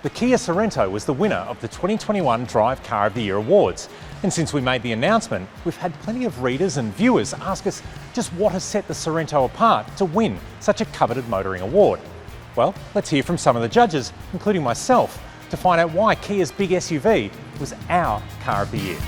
The Kia Sorento was the winner of the 2021 Drive Car of the Year Awards. And since we made the announcement, we've had plenty of readers and viewers ask us just what has set the Sorento apart to win such a coveted motoring award. Well, let's hear from some of the judges, including myself, to find out why Kia's big SUV was our Car of the Year.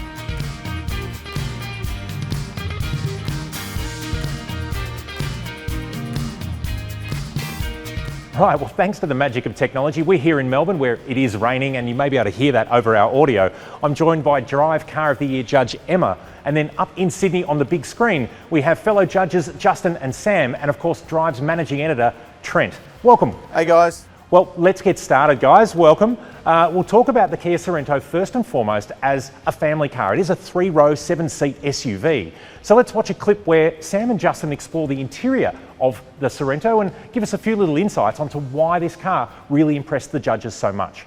Right, well, thanks to the magic of technology, we're here in Melbourne where it is raining, and you may be able to hear that over our audio. I'm joined by Drive Car of the Year judge Emma, and then up in Sydney on the big screen, we have fellow judges Justin and Sam, and of course Drive's managing editor Trent. Welcome. Hey guys. Well, let's get started, guys. Welcome. We'll talk about the Kia Sorento first and foremost as a family car. It is a 3-row, 7-seat SUV. So let's watch a clip where Sam and Justin explore the interior of the Sorento and give us a few little insights onto why this car really impressed the judges so much.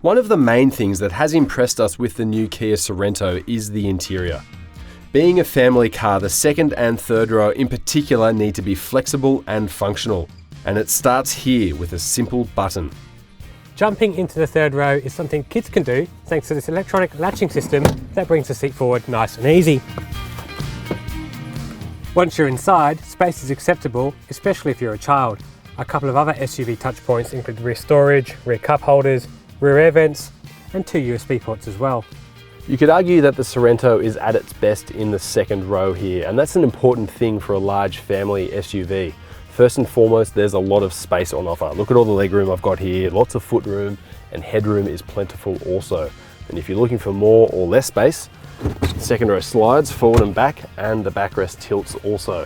One of the main things that has impressed us with the new Kia Sorento is the interior. Being a family car, the second and third row in particular need to be flexible and functional. And it starts here with a simple button. Jumping into the third row is something kids can do thanks to this electronic latching system that brings the seat forward nice and easy. Once you're inside, space is acceptable, especially if you're a child. A couple of other SUV touch points include rear storage, rear cup holders, rear air vents, and 2 USB ports as well. You could argue that the Sorento is at its best in the second row here, and that's an important thing for a large family SUV. First and foremost, there's a lot of space on offer. Look at all the legroom I've got here, lots of footroom, and headroom is plentiful also. And if you're looking for more or less space, second row slides forward and back, and the backrest tilts also.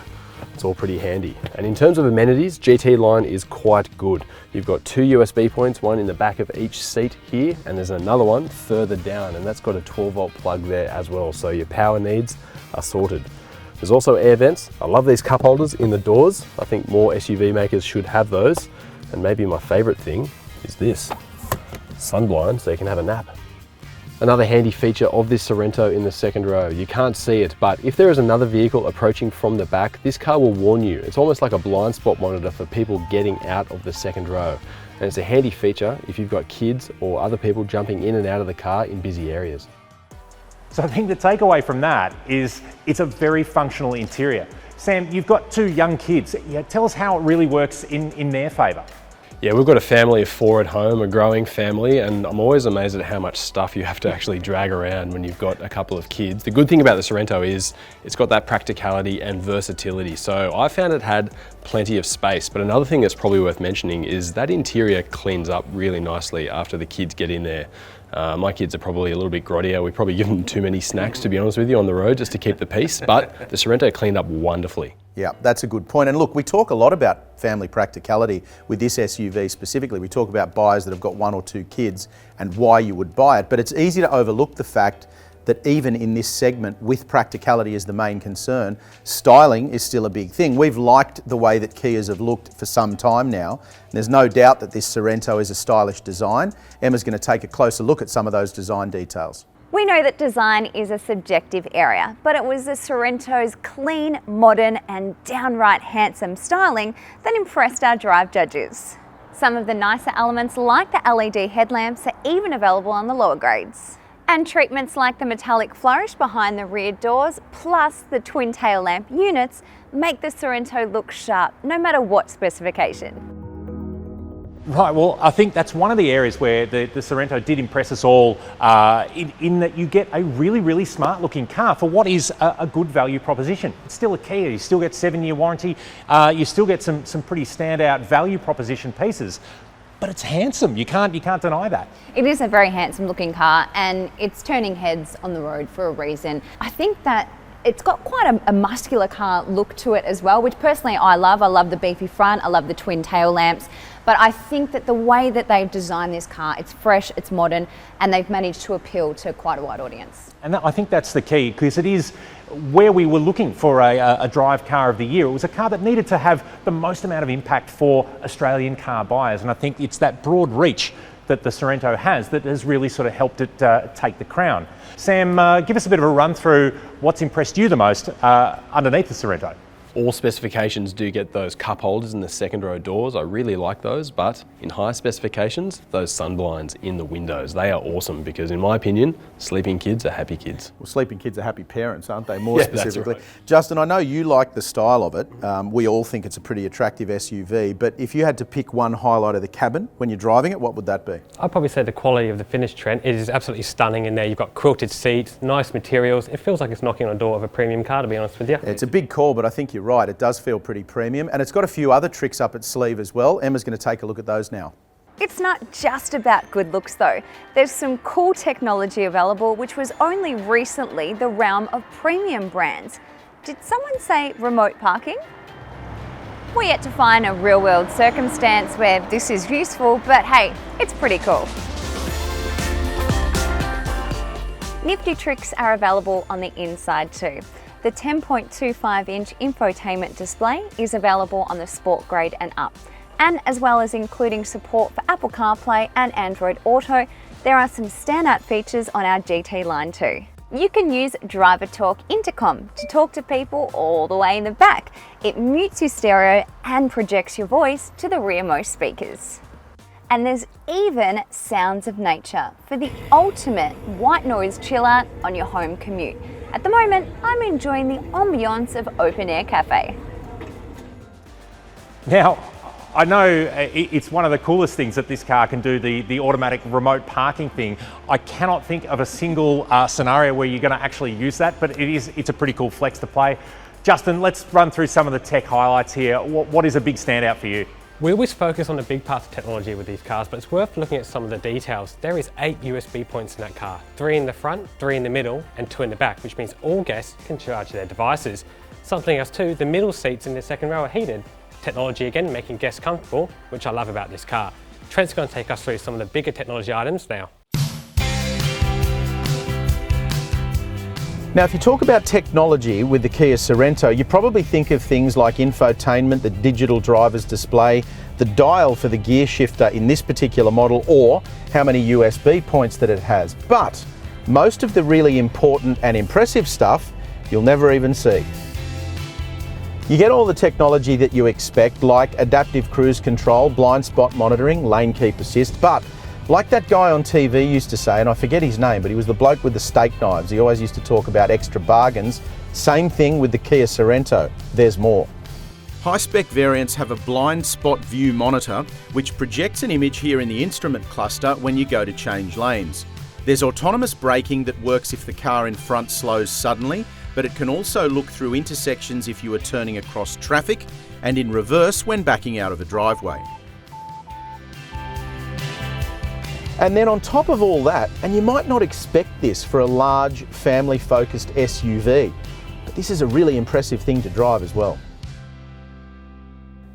It's all pretty handy. And in terms of amenities, GT line is quite good. You've got 2 USB points, one in the back of each seat here, and there's another one further down, and that's got a 12-volt plug there as well, so your power needs are sorted. There's also air vents. I love these cup holders in the doors. I think more SUV makers should have those. And maybe my favorite thing is this, sunblind, so you can have a nap. Another handy feature of this Sorento in the second row, you can't see it, but if there is another vehicle approaching from the back, this car will warn you. It's almost like a blind spot monitor for people getting out of the second row. And it's a handy feature if you've got kids or other people jumping in and out of the car in busy areas. So I think the takeaway from that is it's a very functional interior. Sam, you've got 2 young kids. Yeah, tell us how it really works in their favour. Yeah, we've got a family of 4 at home, a growing family, and I'm always amazed at how much stuff you have to actually drag around when you've got a couple of kids. The good thing about the Sorento is it's got that practicality and versatility. So I found it had plenty of space, but another thing that's probably worth mentioning is that interior cleans up really nicely after the kids get in there. My kids are probably a little bit grottier. We probably give them too many snacks, to be honest with you, on the road just to keep the peace, but the Sorento cleaned up wonderfully. Yeah, that's a good point. And look, we talk a lot about family practicality with this SUV specifically. We talk about buyers that have got 1 or 2 kids and why you would buy it, but it's easy to overlook the fact that even in this segment, with practicality as the main concern, styling is still a big thing. We've liked the way that Kias have looked for some time now. And there's no doubt that this Sorento is a stylish design. Emma's going to take a closer look at some of those design details. We know that design is a subjective area, but it was the Sorento's clean, modern and downright handsome styling that impressed our Drive judges. Some of the nicer elements like the LED headlamps are even available on the lower grades. And treatments like the metallic flourish behind the rear doors, plus the twin tail lamp units, make the Sorento look sharp no matter what specification. Right, well, I think that's one of the areas where the Sorento did impress us all in that you get a really, really smart looking car for what is a good value proposition. It's still a Kia, you still get 7-year warranty, you still get some pretty standout value proposition pieces. But it's handsome, you can't deny that. It is a very handsome looking car and it's turning heads on the road for a reason. I think that it's got quite a muscular car look to it as well, which personally I love. I love the beefy front, I love the twin tail lamps, but I think that the way that they've designed this car, it's fresh, it's modern, and they've managed to appeal to quite a wide audience. And I think that's the key, because it is where we were looking for a Drive Car of the Year. It was a car that needed to have the most amount of impact for Australian car buyers, and I think it's that broad reach that the Sorento has that has really sort of helped it take the crown. Sam, give us a bit of a run through what's impressed you the most underneath the Sorento. All specifications do get those cup holders in the second row doors. I really like those, but in high specifications, those sun blinds in the windows, they are awesome because in my opinion, sleeping kids are happy kids. Well, sleeping kids are happy parents, aren't they, more Yeah, specifically? that's right. Justin, I know you like the style of it. We all think it's a pretty attractive SUV, but if you had to pick one highlight of the cabin when you're driving it, what would that be? I'd probably say the quality of the finish, Trent. It is absolutely stunning in there. You've got quilted seats, nice materials. It feels like it's knocking on the door of a premium car, to be honest with you. It's a big call, but I think you're right. It does feel pretty premium, and it's got a few other tricks up its sleeve as well. Emma's going to take a look at those now. It's not just about good looks though. There's some cool technology available which was only recently the realm of premium brands. Did someone say remote parking? We're yet to find a real-world circumstance where this is useful, but hey, it's pretty cool. Nifty tricks are available on the inside too. The 10.25-inch infotainment display is available on the Sport grade and up. And as well as including support for Apple CarPlay and Android Auto, there are some standout features on our GT line too. You can use Driver Talk Intercom to talk to people all the way in the back. It mutes your stereo and projects your voice to the rearmost speakers. And there's even Sounds of Nature for the ultimate white noise chill out on your home commute. At the moment, I'm enjoying the ambiance of Open Air Cafe. Now, I know it's one of the coolest things that this car can do, the automatic remote parking thing. I cannot think of a single scenario where you're going to actually use that, but it's a pretty cool flex to play. Justin, let's run through some of the tech highlights here. What is a big standout for you? We always focus on the big parts of technology with these cars, but it's worth looking at some of the details. There is 8 USB points in that car, 3 in the front, 3 in the middle, and 2 in the back, which means all guests can charge their devices. Something else too, the middle seats in the second row are heated. Technology again, making guests comfortable, which I love about this car. Trent's going to take us through some of the bigger technology items now. Now, if you talk about technology with the Kia Sorento, you probably think of things like infotainment, the digital driver's display, the dial for the gear shifter in this particular model, or how many USB points that it has. But most of the really important and impressive stuff you'll never even see. You get all the technology that you expect, like adaptive cruise control, blind spot monitoring, lane keep assist, but like that guy on TV used to say, and I forget his name, but he was the bloke with the steak knives. He always used to talk about extra bargains. Same thing with the Kia Sorento. There's more. High-spec variants have a blind spot view monitor, which projects an image here in the instrument cluster when you go to change lanes. There's autonomous braking that works if the car in front slows suddenly, but it can also look through intersections if you are turning across traffic and in reverse when backing out of a driveway. And then on top of all that, and you might not expect this for a large family-focused SUV, but this is a really impressive thing to drive as well.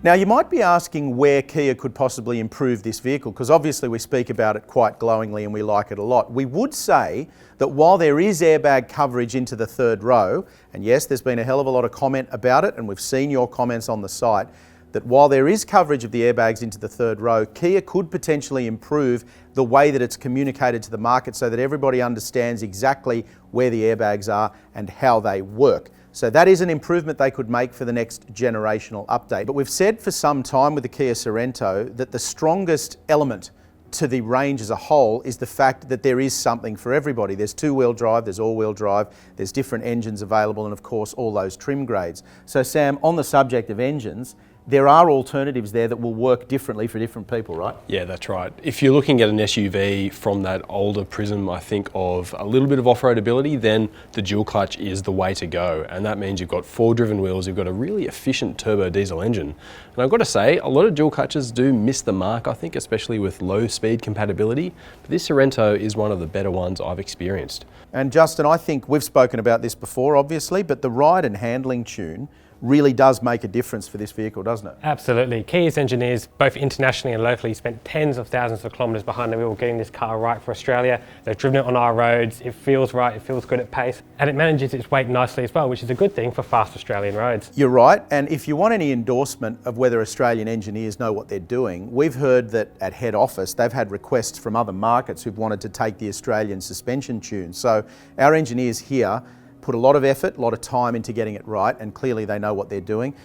Now you might be asking where Kia could possibly improve this vehicle, because obviously we speak about it quite glowingly and we like it a lot. We would say that while there is airbag coverage into the third row, and yes, there's been a hell of a lot of comment about it, and we've seen your comments on the site, that while there is coverage of the airbags into the third row, Kia could potentially improve the way that it's communicated to the market so that everybody understands exactly where the airbags are and how they work. So that is an improvement they could make for the next generational update. But we've said for some time with the Kia Sorento that the strongest element to the range as a whole is the fact that there is something for everybody. There's two-wheel drive, there's all-wheel drive, there's different engines available, and of course all those trim grades. So Sam, on the subject of engines, there are alternatives there that will work differently for different people, right? Yeah, that's right. If you're looking at an SUV from that older prism, I think, of a little bit of off-road ability, then the dual clutch is the way to go. And that means you've got 4-driven wheels, you've got a really efficient turbo diesel engine. And I've got to say, a lot of dual clutches do miss the mark, I think, especially with low speed compatibility. But this Sorento is one of the better ones I've experienced. And Justin, I think we've spoken about this before, obviously, but the ride and handling tune really does make a difference for this vehicle, doesn't it? Absolutely. Kia's engineers, both internationally and locally, spent tens of thousands of kilometres behind the wheel getting this car right for Australia. They've driven it on our roads, it feels right, it feels good at pace, and it manages its weight nicely as well, which is a good thing for fast Australian roads. You're right, and if you want any endorsement of whether Australian engineers know what they're doing, we've heard that at head office they've had requests from other markets who've wanted to take the Australian suspension tune. So our engineers here put a lot of effort, a lot of time into getting it right, and clearly they know what they're doing.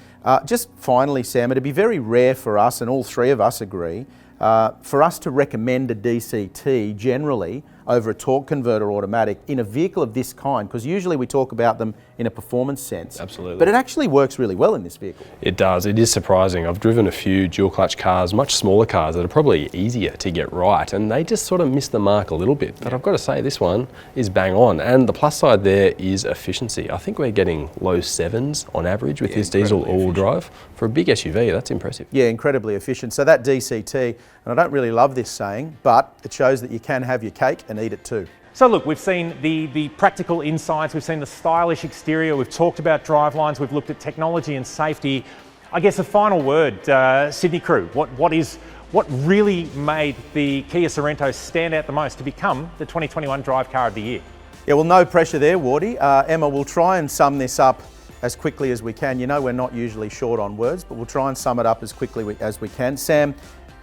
Just finally, Sam, it'd be very rare for us, and all three of us agree, for us to recommend a DCT generally over a torque converter automatic in a vehicle of this kind, because usually we talk about them in a performance sense. Absolutely. But it actually works really well in this vehicle. It does. It is surprising. I've driven a few dual clutch cars, much smaller cars that are probably easier to get right, and they just sort of miss the mark a little bit. But I've got to say, this one is bang on. And the plus side there is efficiency. I think we're getting low 7s on average with this diesel all-wheel drive. For a big SUV, that's impressive. Yeah, incredibly efficient. So that DCT, and I don't really love this saying, but it shows that you can have your cake and eat it too. So look, we've seen the practical insides, we've seen the stylish exterior, we've talked about drivelines, we've looked at technology and safety. I guess a final word, Sydney crew, what really made the Kia Sorento stand out the most to become the 2021 Drive Car of the Year? Yeah, well, no pressure there, Wardy. Emma, we'll try and sum this up as quickly as we can. You know we're not usually short on words, but we'll try and sum it up as quickly as we can. Sam,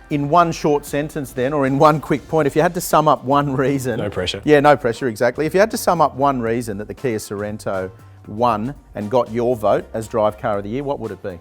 in one short sentence then, or in one quick point, if you had to sum up one reason... No pressure. Yeah, no pressure, exactly. If you had to sum up one reason that the Kia Sorento won and got your vote as Drive Car of the Year, what would it be?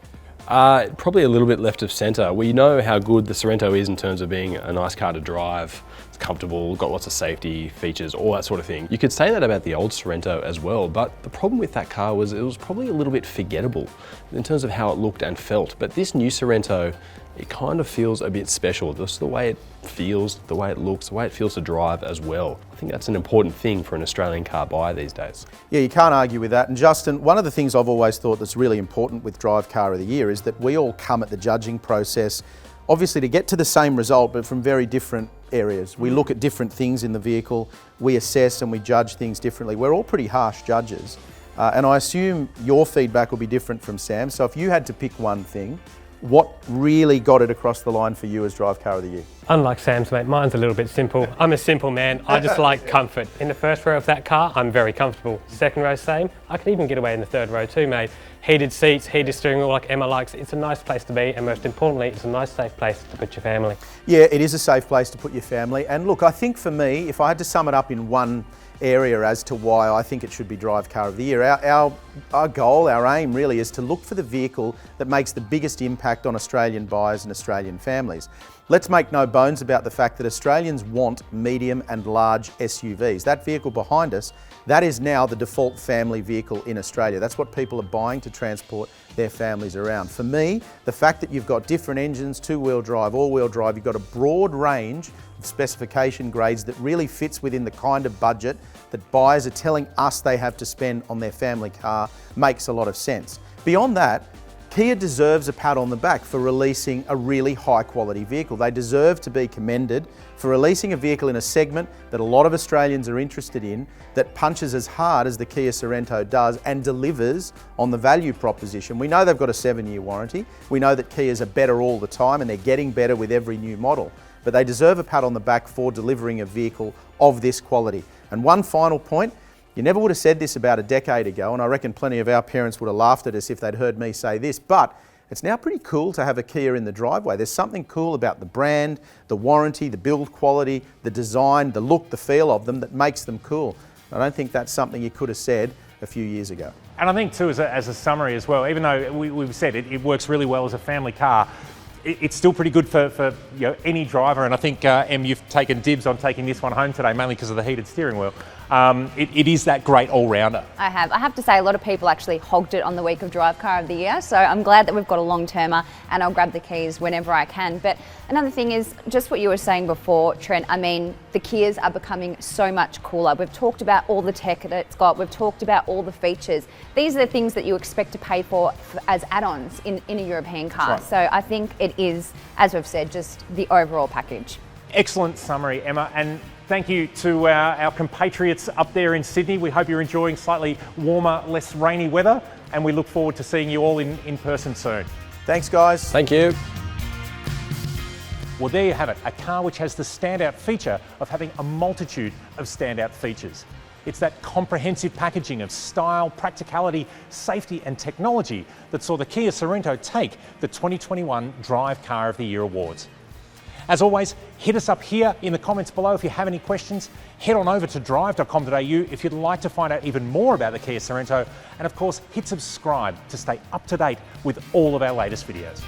Probably a little bit left of centre. We know how good the Sorento is in terms of being a nice car to drive. It's comfortable, got lots of safety features, all that sort of thing. You could say that about the old Sorento as well, but the problem with that car was it was probably a little bit forgettable in terms of how it looked and felt. But this new Sorento, it kind of feels a bit special. Just the way it feels, the way it looks, the way it feels to drive as well. I think that's an important thing for an Australian car buyer these days. Yeah, you can't argue with that. And Justin, one of the things I've always thought that's really important with Drive Car of the Year is that we all come at the judging process, obviously to get to the same result, but from very different areas. We look at different things in the vehicle, we assess and we judge things differently. We're all pretty harsh judges. And I assume your feedback will be different from Sam. So if you had to pick one thing, what really got it across the line for you as Drive Car of the Year? Unlike Sam's, mate, mine's a little bit simple. I'm a simple man. I just like comfort. In the first row of that car, I'm very comfortable. Second row, same. I can even get away in the third row too, mate. Heated seats, heated steering wheel like Emma likes. It's a nice place to be, and most importantly, it's a nice, safe place to put your family. Yeah, it is a safe place to put your family. And look, I think for me, if I had to sum it up in one area as to why I think it should be Drive Car of the Year, our goal, our aim really is to look for the vehicle that makes the biggest impact on Australian buyers and Australian families. Let's make no bones about the fact that Australians want medium and large SUVs. That vehicle behind us, that is now the default family vehicle in Australia. That's what people are buying to transport their families around. For me, the fact that you've got different engines, two-wheel drive, all-wheel drive, you've got a broad range of specification grades that really fits within the kind of budget that buyers are telling us they have to spend on their family car makes a lot of sense. Beyond that, Kia deserves a pat on the back for releasing a really high quality vehicle. They deserve to be commended for releasing a vehicle in a segment that a lot of Australians are interested in, that punches as hard as the Kia Sorento does and delivers on the value proposition. We know they've got a 7-year warranty. We know that Kias are better all the time and they're getting better with every new model. But they deserve a pat on the back for delivering a vehicle of this quality. And one final point, you never would have said this about a decade ago, and I reckon plenty of our parents would have laughed at us if they'd heard me say this, but it's now pretty cool to have a Kia in the driveway. There's something cool about the brand, the warranty, the build quality, the design, the look, the feel of them that makes them cool. I don't think that's something you could have said a few years ago. And I think too, as a summary as well, even though we've said it works really well as a family car, it's still pretty good for any driver, and I think, Em, you've taken dibs on taking this one home today, mainly because of the heated steering wheel. It is that great all-rounder. I have to say, a lot of people actually hogged it on the week of Drive Car of the Year, so I'm glad that we've got a long-termer, and I'll grab the keys whenever I can. But another thing is, just what you were saying before, Trent, I mean, the Kias are becoming so much cooler. We've talked about all the tech that it's got, we've talked about all the features. These are the things that you expect to pay for as add-ons in a European car. Right. So I think it is, as we've said, just the overall package. Excellent summary, Emma, and thank you to our compatriots up there in Sydney. We hope you're enjoying slightly warmer, less rainy weather, and we look forward to seeing you all in person soon. Thanks, guys. Thank you. Well, there you have it, a car which has the standout feature of having a multitude of standout features. It's that comprehensive packaging of style, practicality, safety and technology that saw the Kia Sorento take the 2021 Drive Car of the Year awards. As always, hit us up here in the comments below if you have any questions. Head on over to Drive.com.au if you'd like to find out even more about the Kia Sorento. And of course, hit subscribe to stay up to date with all of our latest videos.